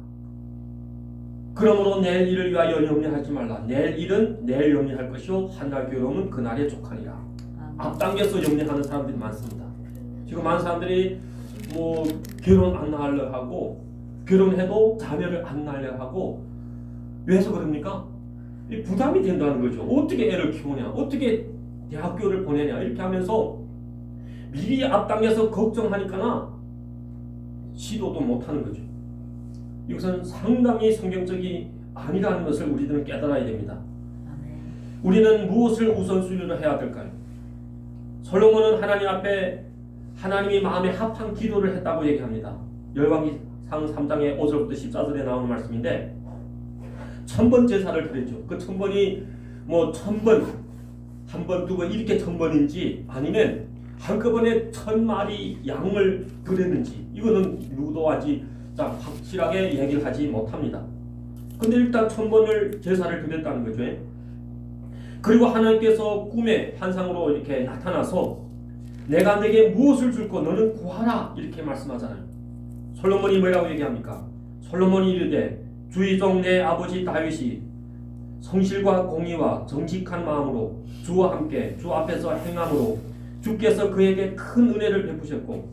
그러므로 내일 일을 위하여 염려하지 말라. 내일 일은 내일 염려할 것이요 한날 괴로움은 그날에 족하리라. 앞당겨서 염려하는 사람들이 많습니다. 지금 많은 사람들이 뭐 결혼 안 하려 하고, 결혼해도 자녀를 안 낳으려 하고, 왜서 그럽니까? 부담이 된다는 거죠. 어떻게 애를 키우냐, 어떻게 대학교를 보내냐, 이렇게 하면서 미리 앞당겨서 걱정하니까 시도도 못하는 거죠. 이것은 상당히 성경적이 아니라는 것을 우리들은 깨달아야 됩니다. 우리는 무엇을 우선순위로 해야 될까요? 솔로몬은 하나님 앞에 하나님이 마음에 합한 기도를 했다고 얘기합니다. 열왕기상 3장의 5절부터 14절에 나오는 말씀인데, 1000번 제사를 드렸죠. 그 1000번이 뭐 1000번, 한 번, 두 번 이렇게 1000번인지 아니면 한꺼번에 1000마리 양을 드렸는지, 이거는 누구도 아직 확실하게 얘기를 하지 못합니다. 근데 일단 1000번을 제사를 드렸다는 거죠. 그리고 하나님께서 꿈의 환상으로 이렇게 나타나서 내가 내게 무엇을 줄고 너는 구하라, 이렇게 말씀하잖아요. 솔로몬이 뭐라고 얘기합니까? 솔로몬이 이르되 주의 종 내 아버지 다윗이 성실과 공의와 정직한 마음으로 주와 함께 주 앞에서 행함으로 주께서 그에게 큰 은혜를 베푸셨고,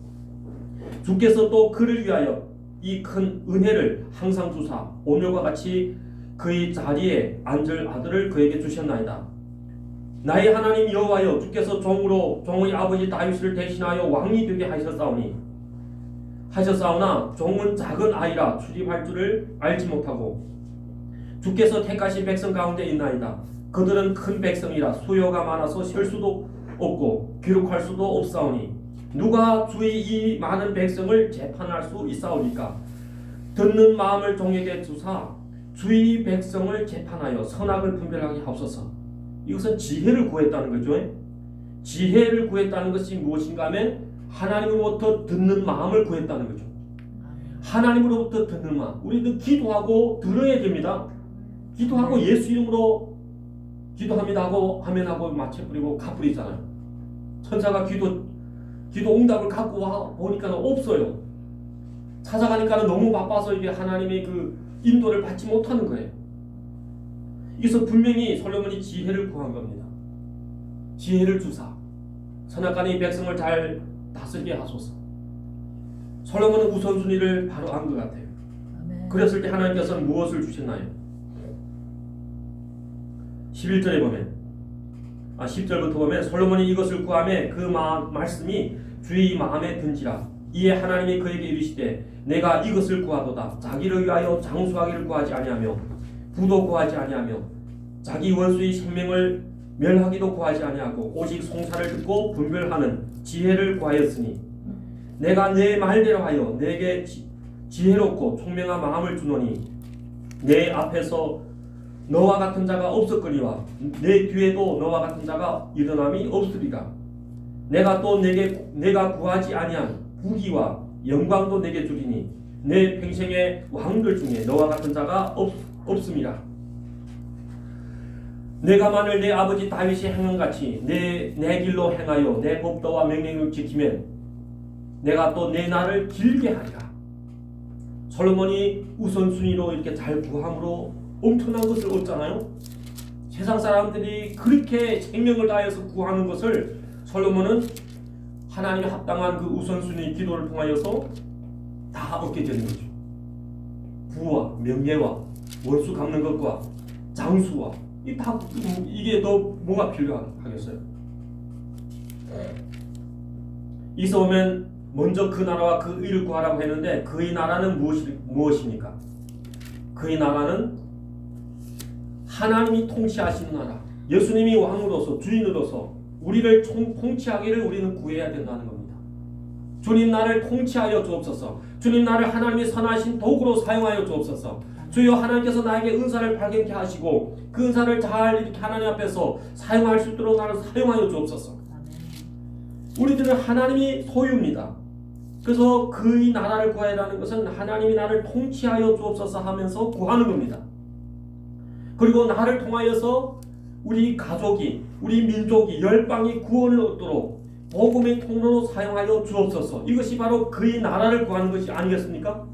주께서 또 그를 위하여 이 큰 은혜를 항상 주사 오늘과 같이 그의 자리에 앉을 아들을 그에게 주셨나이다. 나의 하나님 여호와여, 주께서 종으로 종의 아버지 다윗을 대신하여 왕이 되게 하셨사오나 종은 작은 아이라 출입할 줄을 알지 못하고 주께서 택하신 백성 가운데 있나이다. 그들은 큰 백성이라 수요가 많아서 셀 수도 없고 기록할 수도 없사오니 누가 주의 이 많은 백성을 재판할 수 있사오리까? 듣는 마음을 종에게 주사 주의 백성을 재판하여 선악을 분별하게 하옵소서. 이것은 지혜를 구했다는 거죠. 지혜를 구했다는 것이 무엇인가 하면 하나님으로부터 듣는 마음을 구했다는 거죠. 하나님으로부터 듣는 마음. 우리도 기도하고 들어야 됩니다. 기도하고 예수 이름으로 기도합니다 하고 아멘하고 마치 뿌리고 가버리잖아요. 천사가 기도 응답을 갖고 와 보니까 없어요. 찾아가니까 너무 바빠서 이게 하나님의 그 인도를 받지 못하는 거예요. 여기서 분명히 솔로몬이 지혜를 구한 겁니다. 지혜를 주사 선악간의 백성을 잘 다스리게 하소서. 솔로몬은 우선순위를 바로 안 것 같아요. 그랬을 때 하나님께서는 무엇을 주셨나요? 11절에 보면 10절부터 보면 솔로몬이 이것을 구하매 그 말씀이 주의 마음에 든지라. 이에 하나님이 그에게 이르시되 내가 이것을 구하도다. 자기를 위하여 장수하기를 구하지 아니하며 부도 구하지 아니하며 자기 원수의 생명을 멸하기도 구하지 아니하고 오직 송사를 듣고 분별하는 지혜를 구하였으니 내가 내 말대로 하여 내게 지혜롭고 총명한 마음을 주노니 내 앞에서 너와 같은 자가 없었거니와 내 뒤에도 너와 같은 자가 일어남이 없으리라. 내가 또 내가 구하지 아니한 부귀와 영광도 내게 주리니 내 평생의 왕들 중에 너와 같은 자가 없음이라. 내가 만일 내 아버지 다윗이 행한 같이 내 길로 행하여 내 법도와 명령을 지키면 내가 또 내 날을 길게 하리라. 솔로몬이 우선순위로 이렇게 잘 구함으로 엄청난 것을 얻잖아요. 세상 사람들이 그렇게 생명을 다해서 구하는 것을 솔로몬은 하나님이 합당한 그 우선순위 기도를 통하여서 다 얻게 되는 거죠. 부와 명예와 원수 갚는 것과 장수와 이게 더 뭐가 필요하겠어요? 이서 오면 먼저 그 나라와 그 의를 구하라고 했는데 그의 나라는 무엇입니까? 그의 나라는 하나님이 통치하시는 나라, 예수님이 왕으로서 주인으로서 우리를 통치하기를 우리는 구해야 된다는 겁니다. 주님 나를 통치하여 주옵소서. 주님 나를 하나님의 선하신 도구로 사용하여 주옵소서. 주여 하나님께서 나에게 은사를 발견케 하시고 그 은사를 잘 이렇게 하나님 앞에서 사용할 수 있도록 나를 사용하여 주옵소서. 우리들은 하나님이 소유입니다. 그래서 그의 나라를 구하라는 것은 하나님이 나를 통치하여 주옵소서 하면서 구하는 겁니다. 그리고 나를 통하여서 우리 가족이, 우리 민족이, 열방이 구원을 얻도록 복음의 통로로 사용하여 주옵소서. 이것이 바로 그의 나라를 구하는 것이 아니겠습니까?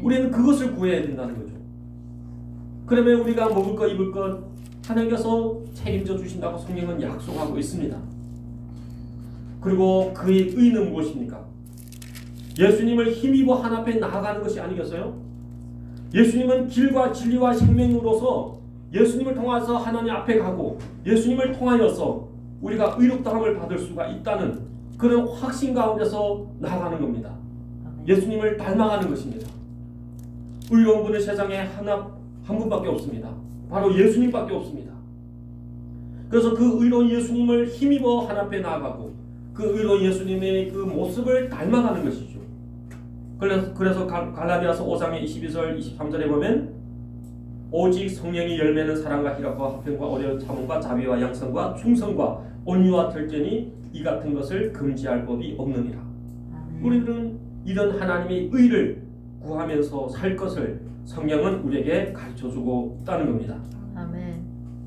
우리는 그것을 구해야 된다는 거죠. 그러면 우리가 먹을 것, 입을 것 하나님께서 책임져 주신다고 성경은 약속하고 있습니다. 그리고 그의 의는 무엇입니까? 예수님을 힘입어 하나님 앞에 나아가는 것이 아니겠어요? 예수님은 길과 진리와 생명으로서 예수님을 통해서 하나님 앞에 가고 예수님을 통하여서 우리가 의롭다함을 받을 수가 있다는 그런 확신 가운데서 나아가는 겁니다. 예수님을 닮아가는 것입니다. 의로운 분은 세상에 한 분밖에 없습니다. 바로 예수님밖에 없습니다. 그래서 그 의로운 예수님을 힘입어 하나님 앞에 나아가고 그 의로운 예수님의 그 모습을 닮아가는 것이죠. 그래서 갈라디아서 5장의 22절 23절에 보면 오직 성령의 열매는 사랑과 희락과 화평과 오래 참음과 자비와 양성과 충성과 온유와 절제니 이 같은 것을 금지할 법이 없느니라. 우리들은 이런 하나님의 의를 구하면서 살 것을 성경은 우리에게 가르쳐주고 있다는 겁니다. 아멘.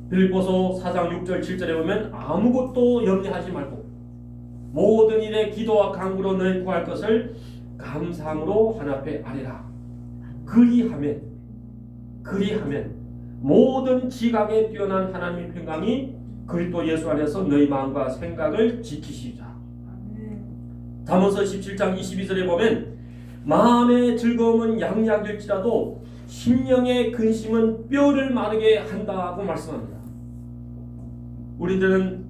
빌립보서 4장 6절 7절에 보면 아무것도 염려하지 말고 모든 일에 기도와 간구로 너희 구할 것을 감사함으로 하나님 앞에 아뢰라. 그리하면 모든 지각에 뛰어난 하나님의 평강이 그리스도 예수 안에서 너희 마음과 생각을 지키시자. 잠언서 17장 22절에 보면 마음의 즐거움은 양약일지라도 심령의 근심은 뼈를 마르게 한다고 말씀합니다. 우리들은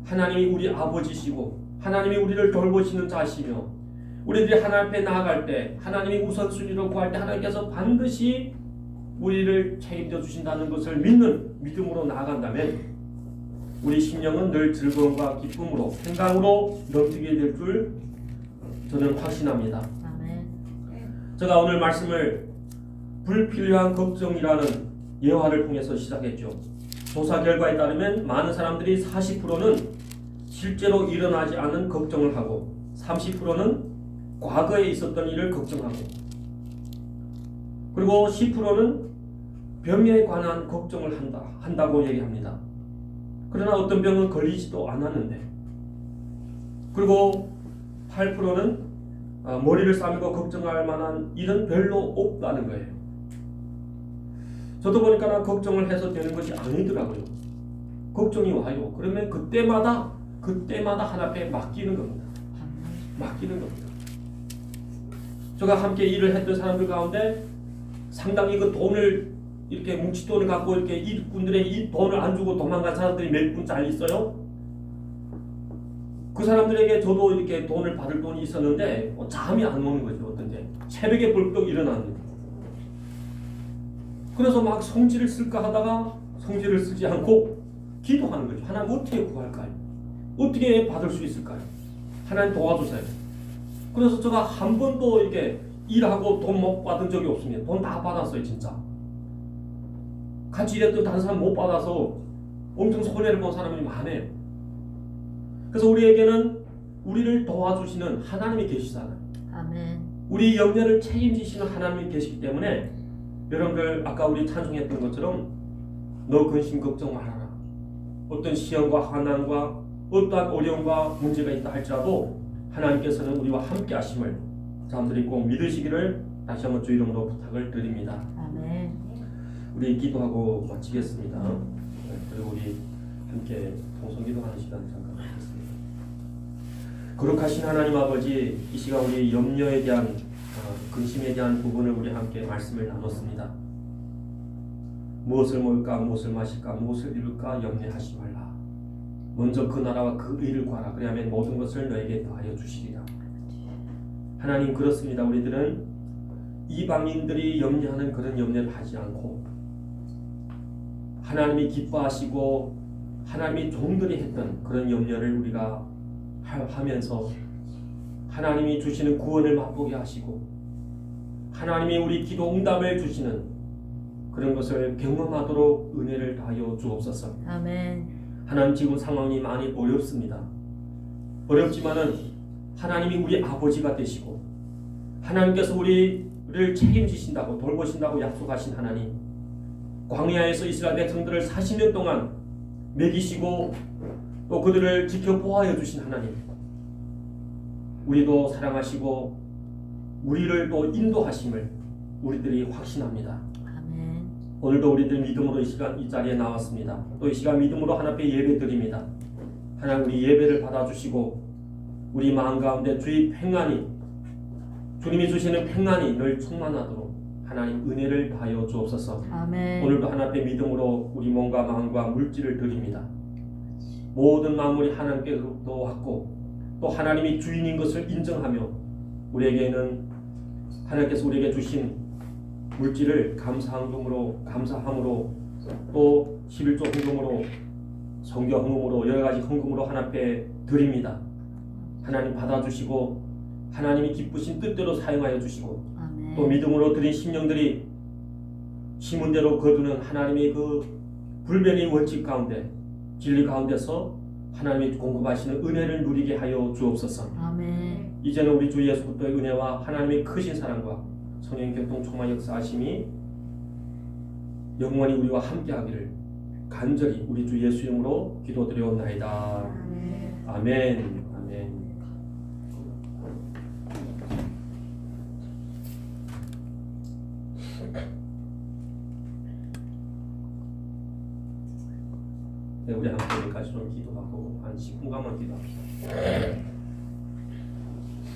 하나님이 우리 아버지시고 하나님이 우리를 돌보시는 자시며 우리들이 하나님 앞에 나아갈 때 하나님이 우선순위로 구할 때 하나님께서 반드시 우리를 책임져 주신다는 것을 믿는 믿음으로 나아간다면 우리 심령은 늘 즐거움과 기쁨으로 평강으로 넘치게 될 줄 저는 확신합니다. 아멘. 제가 오늘 말씀을 불필요한 걱정이라는 예화를 통해서 시작했죠. 조사 결과에 따르면 많은 사람들이 40%는 실제로 일어나지 않은 걱정을 하고 30%는 과거에 있었던 일을 걱정하고 그리고 10%는 병에 관한 걱정을 한다고 얘기합니다. 그러나 어떤 병은 걸리지도 않았는데 그리고 8%는 머리를 싸매고 걱정할 만한 일은 별로 없다는 거예요. 저도 보니까 걱정을 해서 되는 것이 아니더라고요. 걱정이 와요. 그러면 그때마다 하나님 앞에 맡기는 겁니다. 맡기는 겁니다. 제가 함께 일을 했던 사람들 가운데 상당히 그 돈을 이렇게 뭉치돈을 갖고 이렇게 일꾼들에게 이 돈을 안 주고 도망간 사람들이 몇 분 잘 있어요. 그 사람들에게 저도 이렇게 돈을 받을 돈이 있었는데 잠이 안 오는 거죠. 어떤데 새벽에 벌떡 일어났는데 그래서 막 성질을 쓸까 하다가 성질을 쓰지 않고 기도하는 거죠. 하나님 어떻게 구할까요? 어떻게 받을 수 있을까요? 하나님 도와주세요. 그래서 제가 한 번도 이렇게 일하고 돈 못 받은 적이 없습니다. 돈 다 받았어요. 진짜 같이 일했던 다른 사람 못 받아서 엄청 손해를 본 사람이 많아요. 그래서 우리에게는 우리를 도와주시는 하나님이 계시잖아요. 아멘. 우리 염려를 책임지시는 하나님이 계시기 때문에 여러분들 아까 우리 찬송했던 것처럼 너 근심 걱정 말아라. 어떤 시험과 환난과 어떠한 어려움과 문제가 있다 할지라도 하나님께서는 우리와 함께 하심을 사람들이 꼭 믿으시기를 다시 한번 주 이름으로 부탁을 드립니다. 아멘. 우리 기도하고 마치겠습니다. 그리고 우리 함께 통성기도하는 시간 잠깐 갖겠습니다. 거룩하신 하나님 아버지, 이 시간 우리 염려에 대한 근심에 대한 부분을 우리 함께 말씀을 나눴습니다. 무엇을 먹을까, 무엇을 마실까, 무엇을 입을까 염려하지 말라. 먼저 그 나라와 그 의를 구하라. 그리하면 모든 것을 너에게 더하여 주시리라. 하나님, 그렇습니다. 우리들은 이방인들이 염려하는 그런 염려를 하지 않고 하나님이 기뻐하시고 하나님이 종들이 했던 그런 염려를 우리가 하면서 하나님이 주시는 구원을 맛보게 하시고 하나님이 우리 기도 응답을 주시는 그런 것을 경험하도록 은혜를 다하여 주옵소서. 아멘. 하나님, 지금 상황이 많이 어렵습니다. 어렵지만은 하나님이 우리 아버지가 되시고 하나님께서 우리를 책임지신다고 돌보신다고 약속하신 하나님, 광야에서 이스라엘 백성들을 40년 동안 먹이시고 또 그들을 지켜 보호하여 주신 하나님, 우리도 사랑하시고 우리를 또 인도하심을 우리들이 확신합니다. 아멘. 오늘도 우리들 믿음으로 이 시간 이 자리에 나왔습니다. 또 이 시간 믿음으로 하나님 앞에 예배드립니다. 하나님, 우리 예배를 받아주시고 우리 마음 가운데 주의 평안이, 주님이 주시는 평안이 늘 충만하도록 하나님 은혜를 다하여 주옵소서. 아멘. 오늘도 하나님 앞에 믿음으로 우리 몸과 마음과 물질을 드립니다. 모든 만물이 하나님께로부터 왔고 또 하나님이 주인인 것을 인정하며 우리에게는 하나님께서 우리에게 주신 물질을 감사함으로 또 11조 헌금으로 성교 헌금으로 여러가지 헌금으로 하나님 앞에 드립니다. 하나님 받아주시고 하나님이 기쁘신 뜻대로 사용하여 주시고 아멘. 또 믿음으로 드린 심령들이 심은 대로 거두는 하나님의 그 불변의 원칙 가운데 진리 가운데서 하나님이 공급하시는 은혜를 누리게 하여 주옵소서. 아멘. 이제는 우리 주 예수 그리스도의 은혜와 하나님의 크신 사랑과 성령 교통 총괄 역사하심이 영원히 우리와 함께하기를 간절히 우리 주 예수 이름으로 기도드려옵나이다. 아멘. 아멘. 아멘. 네, 우리 함께 여기까지 좀 기도하고 한 10분간만 기도합시다.